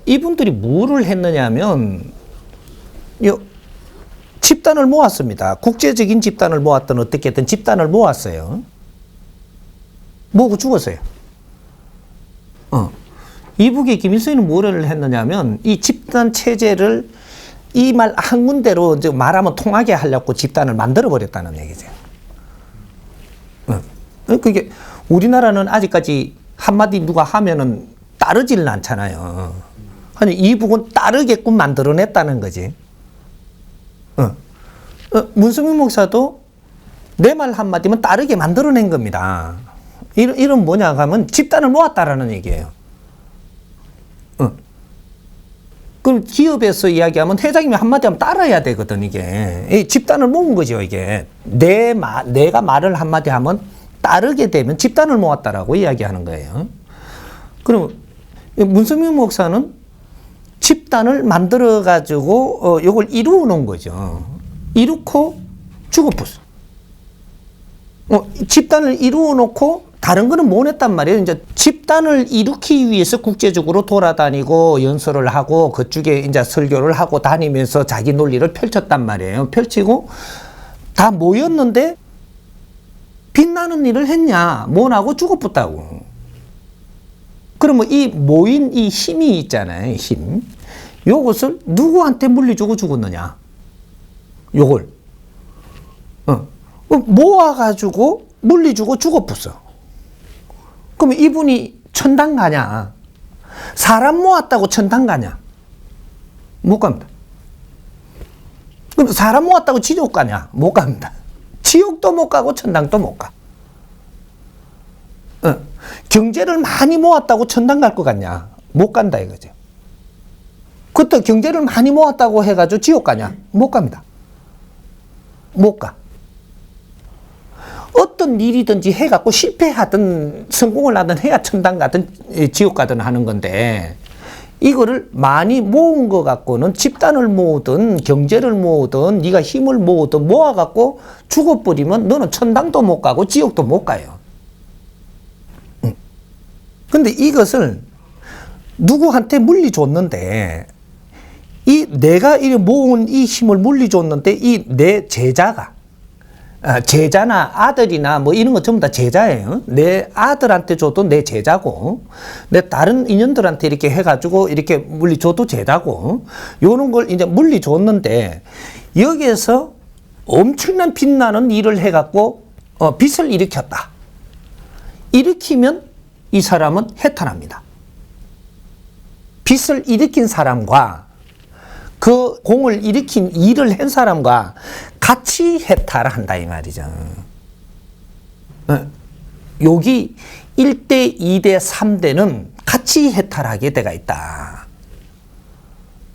이분들이 뭐를 했느냐면, 집단을 모았습니다. 국제적인 집단을 모았든 어떻게든 집단을 모았어요. 모으고 죽었어요. 이북의 김일성이는 뭐를 했느냐면, 이 집단 체제를 이 말 한 군데로 이제 말하면 통하게 하려고 집단을 만들어 버렸다는 얘기죠. 그게 우리나라는 아직까지 한마디 누가 하면은 따르지는 않잖아요. 아니, 이북은 따르게끔 만들어냈다는 거지. 문성민 목사도 내 말 한마디면 따르게 만들어낸 겁니다. 이런 뭐냐 하면 집단을 모았다라는 얘기예요. 그럼 기업에서 이야기하면 회장님이 한마디 하면 따라야 되거든, 이게. 집단을 모은 거죠, 이게. 내가 말을 한마디 하면 따르게 되면 집단을 모았다라고 이야기하는 거예요. 그럼 문성민 목사는 집단을 만들어가지고, 이걸 이루어 놓은 거죠. 이루고 죽어버렸어. 집단을 이루어 놓고 다른 거는 못 했단 말이에요. 이제 집단을 일으키기 위해서 국제적으로 돌아다니고 연설을 하고 그쪽에 이제 설교를 하고 다니면서 자기 논리를 펼쳤단 말이에요. 펼치고 다 모였는데 빛나는 일을 했냐? 못하고 죽어붙다고. 그러면 이 모인 이 힘이 있잖아요. 힘. 요것을 누구한테 물리주고 죽었느냐? 요걸. 모아가지고 물리주고 죽어붙어. 그럼 이분이 천당 가냐? 사람 모았다고 천당 가냐? 못 갑니다. 그럼 사람 모았다고 지옥 가냐? 못 갑니다. 지옥도 못 가고 천당도 못 가. 경제를 많이 모았다고 천당 갈 것 같냐? 못 간다 이거죠. 그때 경제를 많이 모았다고 해가지고 지옥 가냐? 못 갑니다. 못 가. 어떤 일이든지 해갖고 실패하든 성공을 하든 해야 천당 가든 지옥 가든 하는 건데, 이거를 많이 모은 것 갖고는 집단을 모으든 경제를 모으든 네가 힘을 모으든 모아갖고 죽어버리면 너는 천당도 못 가고 지옥도 못 가요. 근데 이것을 누구한테 물리줬는데, 내가 이 모은 이 힘을 물리줬는데 이 내 제자가, 제자나 아들이나 뭐 이런 거 전부 다 제자예요. 내 아들한테 줘도 내 제자고, 내 다른 인연들한테 이렇게 해가지고 이렇게 물리줘도 제자고, 요런 걸 이제 물리줬는데, 여기에서 엄청난 빛나는 일을 해갖고, 빛을 일으켰다. 일으키면 이 사람은 해탈합니다. 빛을 일으킨 사람과 그 공을 일으킨 일을 한 사람과 같이 해탈을 한다 이 말이죠. 여기 1대, 2대, 3대는 같이 해탈하게 돼가 있다.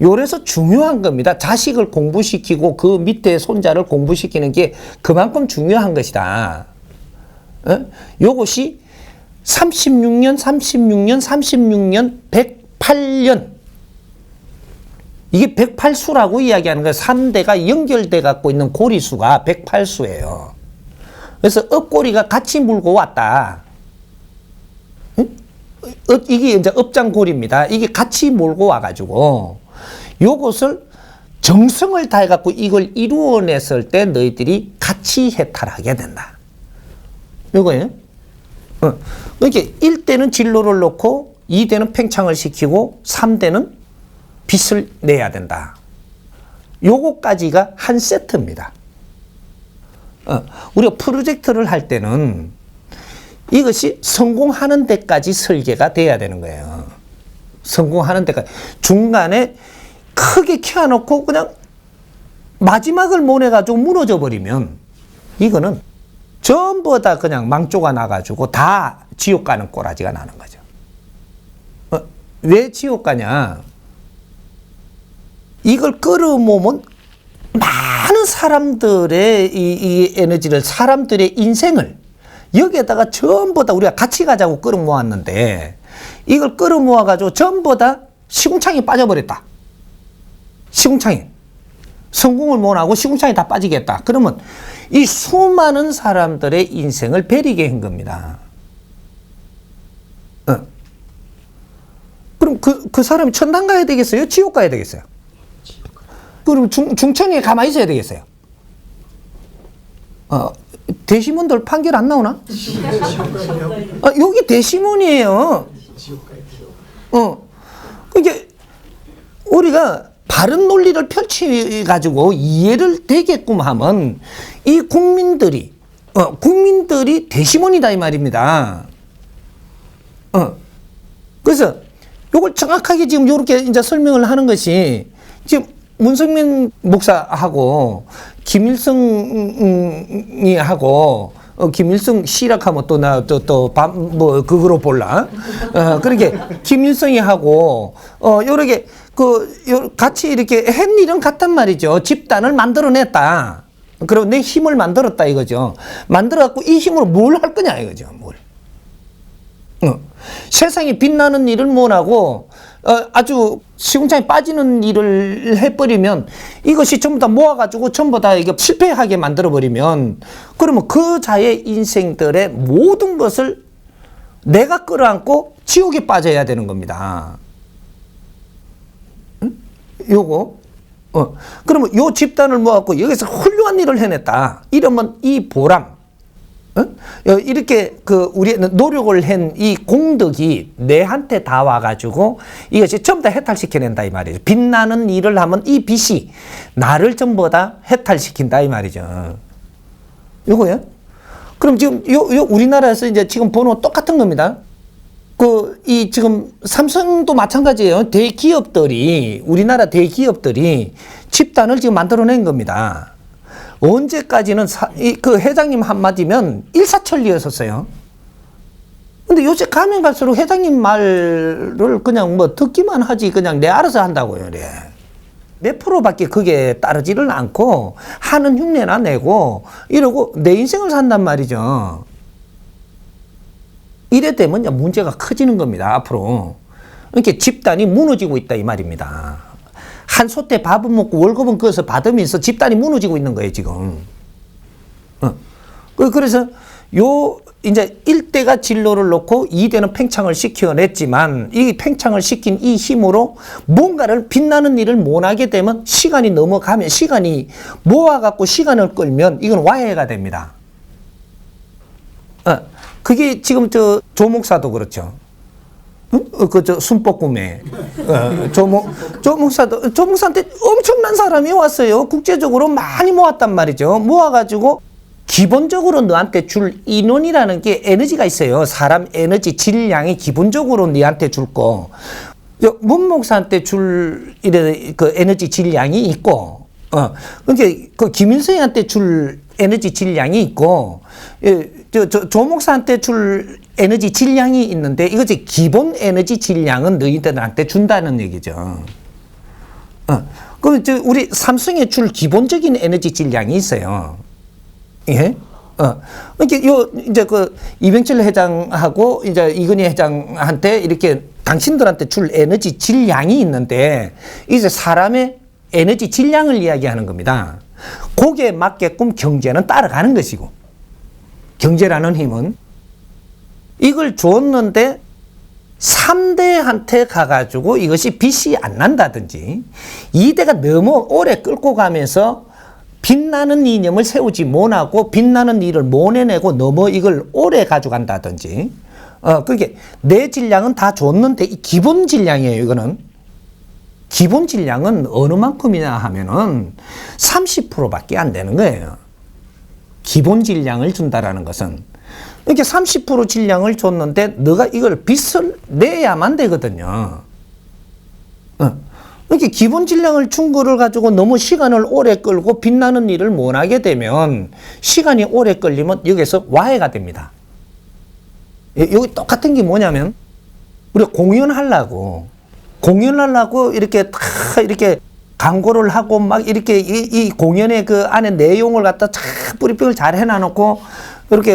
요래서 중요한 겁니다. 자식을 공부시키고 그 밑에 손자를 공부시키는 게 그만큼 중요한 것이다. 요것이 36년, 108년. 이게 108수라고 이야기하는 거예요. 3대가 연결돼 갖고 있는 고리수가 108수예요. 그래서 업고리가 같이 물고 왔다. 이게 이제 업장고리입니다. 이게 같이 몰고 와가지고 요것을 정성을 다해 갖고 이걸 이루어냈을 때 너희들이 같이 해탈하게 된다. 요거예요. 이렇게 1대는 진로를 놓고 2대는 팽창을 시키고 3대는 빛을 내야 된다. 요거까지가 한 세트입니다. 우리가 프로젝트를 할 때는 이것이 성공하는 데까지 설계가 돼야 되는 거예요. 성공하는 데까지. 중간에 크게 켜놓고 그냥 마지막을 못 해가지고 무너져 버리면 이거는 전부 다 그냥 망조가 나가지고 다 지옥 가는 꼬라지가 나는 거죠. 왜 지옥 가냐? 이걸 끌어모으면 많은 사람들의 이 에너지를, 사람들의 인생을 여기에다가 전부 다 우리가 같이 가자고 끌어모았는데, 이걸 끌어모아가지고 전부 다 시궁창에 빠져버렸다. 시궁창에. 성공을 못하고 시궁창에 다 빠지겠다. 그러면 이 수많은 사람들의 인생을 베리게 한 겁니다. 그럼 그 사람이 천당 가야 되겠어요? 지옥 가야 되겠어요? 그럼 중천에 가만히 있어야 되겠어요? 대시문들 판결 안 나오나? 여기 대시문이에요. 이게 우리가 바른 논리를 펼쳐가지고 이해를 되게끔 하면 이 국민들이 대시문이다 이 말입니다. 그래서 이걸 정확하게 지금 이렇게 이제 설명을 하는 것이 지금 문성민 목사하고 김일성이 하고 김일성 시락하면 뭐 그거로 볼라. 그렇게 김일성이 하고 요렇게 같이 이렇게 한 일은 같단 말이죠. 집단을 만들어냈다. 그리고 내 힘을 만들었다 이거죠. 만들어갖고 이 힘으로 뭘 할 거냐 이거죠. 뭘. 세상에 빛나는 일을 못하고 아주 시궁창에 빠지는 일을 해버리면 이것이 전부 다 모아가지고 전부 다 이게 실패하게 만들어버리면 그러면 그 자의 인생들의 모든 것을 내가 끌어안고 지옥에 빠져야 되는 겁니다. 요거 그러면 요 집단을 모아갖고 여기서 훌륭한 일을 해냈다. 이러면 이 보람 이렇게 우리는 노력을 한 이 공덕이 내한테 다 와가지고 이것이 전부 다 해탈시켜낸다 이 말이죠. 빛나는 일을 하면 이 빛이 나를 전부 다 해탈시킨다 이 말이죠. 요거요? 그럼 지금 우리나라에서 이제 지금 보는 똑같은 겁니다. 이 지금 삼성도 마찬가지예요. 우리나라 대기업들이 집단을 지금 만들어낸 겁니다. 언제까지는 그 회장님 한마디면 일사천리였었어요. 근데 요새 가면 갈수록 회장님 말을 그냥 뭐 듣기만 하지 그냥 내 알아서 한다고요. 그래. 몇 프로밖에 그게 따르지를 않고 하는 흉내나 내고 이러고 내 인생을 산단 말이죠. 이래 되면 문제가 커지는 겁니다. 앞으로. 이렇게 집단이 무너지고 있다 이 말입니다. 한 솥에 밥은 먹고 월급은 그것을 받으면서 집단이 무너지고 있는 거예요, 지금. 그래서 이제 1대가 진로를 놓고 2대는 팽창을 시켜냈지만 이 팽창을 시킨 이 힘으로 뭔가를 빛나는 일을 못하게 되면 시간이 넘어가면 시간이 모아갖고 시간을 끌면 이건 와해가 됩니다. 그게 지금 조 목사도 그렇죠. 순복음에 조 목사한테 엄청난 사람이 왔어요. 국제적으로 많이 모았단 말이죠. 모아가지고 기본적으로 너한테 줄 인원이라는 게 에너지가 있어요. 사람 에너지 질량이 기본적으로 너한테 줄 거. 문 목사한테 줄 그 에너지 질량이 있고, 그러니까 김일성한테 줄 에너지 질량이 있고, 조 목사한테 줄 에너지 질량이 있는데 이것이 기본 에너지 질량은 너희들한테 준다는 얘기죠. 그럼 우리 삼성에 줄 기본적인 에너지 질량이 있어요. 예? 그러니까 이제 이병철 회장하고 이제 이건희 회장한테 이렇게 당신들한테 줄 에너지 질량이 있는데 이제 사람의 에너지 질량을 이야기하는 겁니다. 거기에 맞게끔 경제는 따라가는 것이고, 경제라는 힘은 이걸 줬는데 3대한테 가가지고 이것이 빚이 안 난다든지 2대가 너무 오래 끌고 가면서 빛나는 이념을 세우지 못하고 빛나는 일을 못 해내고 너무 이걸 오래 가져간다든지 그게 내 질량은 다 줬는데 이 기본 질량이에요. 이거는 기본 질량은 어느 만큼이냐 하면은 30%밖에 안 되는 거예요. 기본 질량을 준다라는 것은 이렇게 30% 질량을 줬는데 너가 이걸 빚을 내야만 되거든요. 이렇게 기본 질량을 준 거를 가지고 너무 시간을 오래 끌고 빛나는 일을 못 하게 되면 시간이 오래 끌리면 여기서 와해가 됩니다. 여기 똑같은 게 뭐냐면 우리가 공연하려고 이렇게 다 이렇게 광고를 하고 막 이렇게 이 공연의 그 안에 내용을 갖다 쫙 뿌리핑을 잘 해놔놓고 이렇게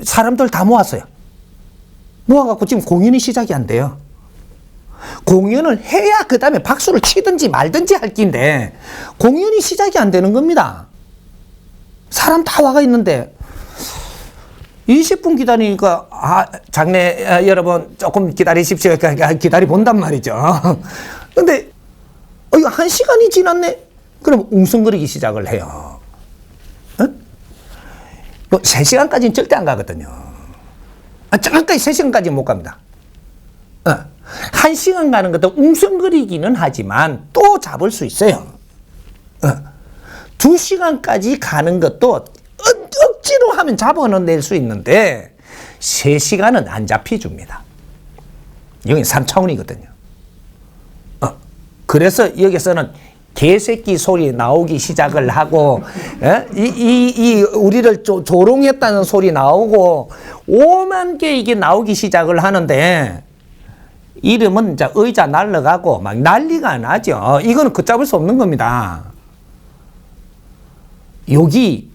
사람들 다 모았어요. 모아갖고 지금 공연이 시작이 안 돼요. 공연을 해야 그 다음에 박수를 치든지 말든지 할 긴데 공연이 시작이 안 되는 겁니다. 사람 다 와가 있는데 20분 기다리니까 장래 여러분 조금 기다리십시오. 그러니까 기다리 본단 말이죠. 근데 이거 1시간이 지났네. 그럼 웅성거리기 시작을 해요. 뭐 3시간까지는 절대 안 가거든요. 정확하게 3시간까지는 못 갑니다. 1시간 가는 것도 웅성거리기는 하지만 또 잡을 수 있어요. 2시간까지 가는 것도 억지로 하면 잡아낼 수 있는데 3시간은 안 잡혀줍니다. 여기 3차원이거든요. 그래서 여기서는 개새끼 소리 나오기 시작을 하고 우리를 조롱했다는 소리 나오고 5만 개 이게 나오기 시작을 하는데 이름은 이제 의자 날라가고 막 난리가 나죠. 이거는 걷잡을 수 없는 겁니다. 여기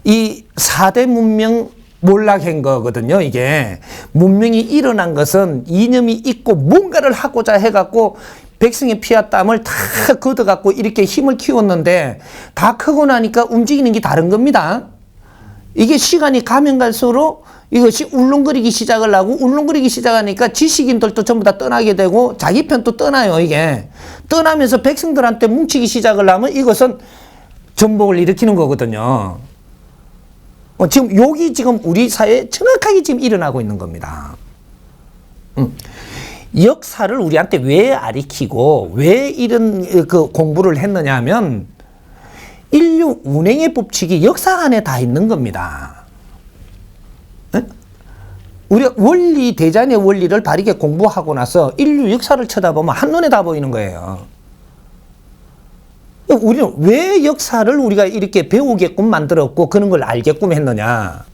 이 4대 문명 몰락한 거거든요. 이게 문명이 일어난 것은 이념이 있고 뭔가를 하고자 해갖고 백성의 피와 땀을 다 걷어갖고 이렇게 힘을 키웠는데 다 크고 나니까 움직이는 게 다른 겁니다. 이게 시간이 가면 갈수록 이것이 울렁거리기 시작을 하고 울렁거리기 시작하니까 지식인들도 전부 다 떠나게 되고 자기 편도 떠나요. 이게 떠나면서 백성들한테 뭉치기 시작을 하면 이것은 전복을 일으키는 거거든요. 지금 여기 지금 우리 사회에 정확하게 지금 일어나고 있는 겁니다. 역사를 우리한테 왜 가르치고 왜 이런 그 공부를 했느냐 하면 인류 운행의 법칙이 역사 안에 다 있는 겁니다. 우리가 원리, 대자연의 원리를 바르게 공부하고 나서 인류 역사를 쳐다보면 한눈에 다 보이는 거예요. 우리는 왜 역사를 우리가 이렇게 배우게끔 만들었고 그런 걸 알게끔 했느냐.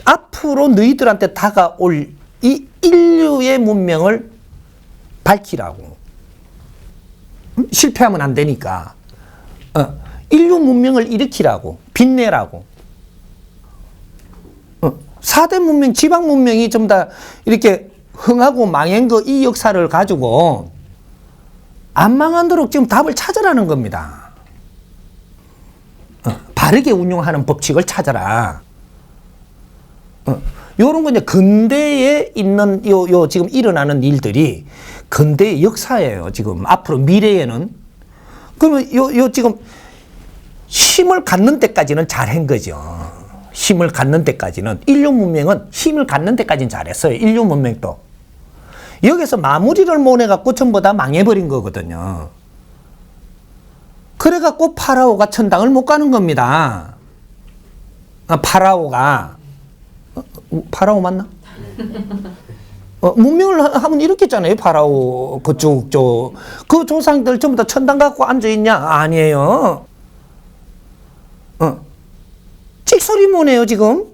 앞으로 너희들한테 다가올 이 인류의 문명을 밝히라고. 실패하면 안 되니까. 인류 문명을 일으키라고. 빛내라고. 4대 문명, 지방 문명이 좀 다 이렇게 흥하고 망한 거 이 역사를 가지고 안 망하도록 지금 답을 찾으라는 겁니다. 바르게 운용하는 법칙을 찾아라. 요런 건 이제 근대에 있는 요 지금 일어나는 일들이 근대의 역사예요. 지금 앞으로 미래에는. 그러면 요 지금 힘을 갖는 데까지는 잘한 거죠. 힘을 갖는 데까지는 인류 문명은 힘을 갖는 데까지는 잘했어요. 인류 문명도. 여기서 마무리를 못 해갖고 전부 다 망해버린 거거든요. 그래갖고 파라오가 천당을 못 가는 겁니다. 파라오가 파라오 맞나? 문명을 하면 이렇게 했잖아요. 파라오 그쪽 그 조상들 전부 다 천당 갖고 앉아있냐? 아니에요. 찍소리 뭐네요 지금.